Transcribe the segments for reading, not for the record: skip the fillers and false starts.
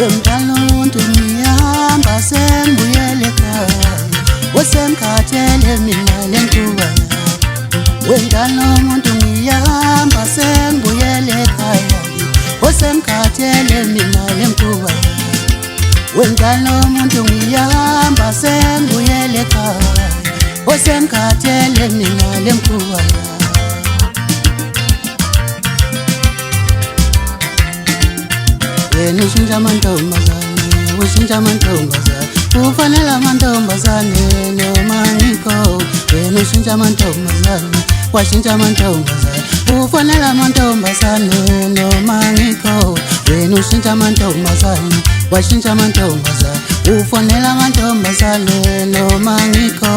Wemdala umuntu ngiyahamba sengibuyele ekhaya, wasengikhathele mina le ntuba yami. Wemdala umuntu ngiyahamba sengibuyele ekhaya, wasengikhathele mina le ntuba yami. Wemdala umuntu ngiyahamba sengibuyele ekhaya, wasengikhathele mina le ntuba yami. Wena ushintsha amantombazane, ushintsha amantombazane, ufanele amantombazane noma ngikho. Wena ushintsha amantombazane, washintsha amantombazane, ufanele amantombazane noma ngikho. Wena ushintsha amantombazane, washintsha amantombazane, ufanele amantombazane noma ngikho.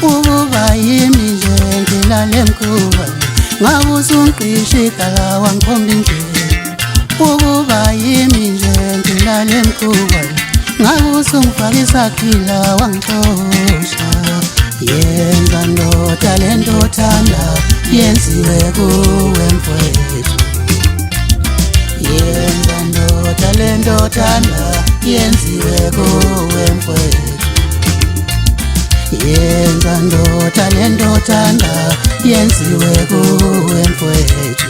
Ukuba yimi nje ngilale mkhuba, ngabe usungqisha igala wangikhomba indlela. Ukuba yimi nje ngilale mkhuba, ngabe usungifaka isakhila wangixosha. Yenza ndoda lento othanda, yenziwe kuwe mfowethu. Yenza ndoda lento othanda, yenziwe kuwe mfowethu. Yenza ndoda lento othanda, yenziwe kuwe mfowethu.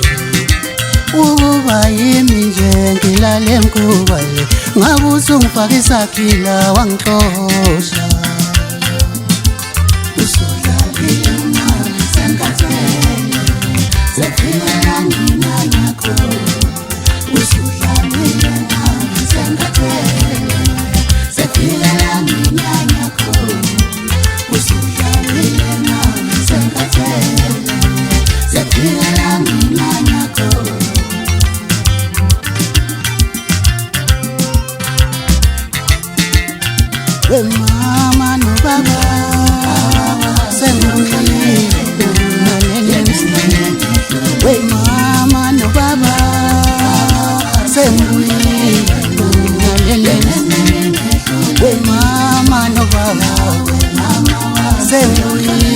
Ukuba yimi nje ngilale mkhuba, ngabe usungifaka isakhila wangixosha. Usudlalile mama sengikhathele, sekufika mina nakho. Usudlalile mama sengikhathele, sekufika mina nakho. Usudlalile mama sengikhathele, sekufika mina nakho. We mama no baba, sengibuyele nalele. We mama no baba, sengibuyele nalele. We mama no baba, sengibuyele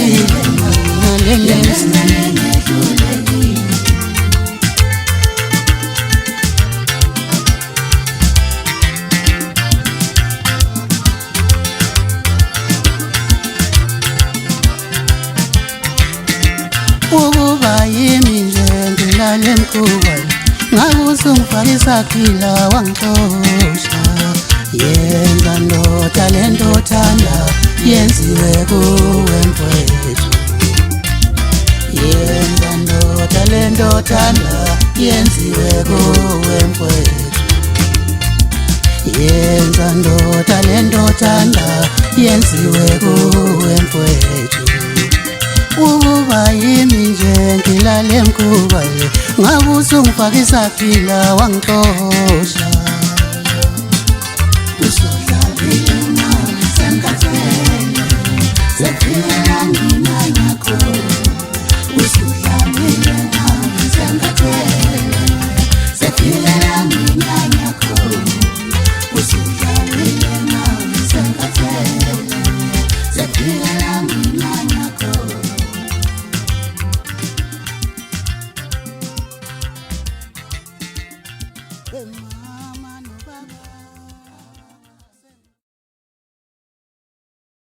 nalele. Ukuba yimi nje ngilale mkhuba, ngabe usungifaka isakhila wangixosha. Yenza ndoda lento othanda, yenziwe kuwe mfowethu. Yenza ndoda lento othanda, yenziwe kuwe mfowethu. Yenza ndoda lento othanda, yenziwe kuwe mfowethu. Ukuba yimi nje ngilale mkhuba, ngabe usungifaka isakhila wangixosha. Usudlalile mama sengikhathele, sekufika mina nakho. Usudlalile mama sengikhathele, sekufika mina nakho. Usudlalile mama sengikhathele, sekufika mina nakho. Hey,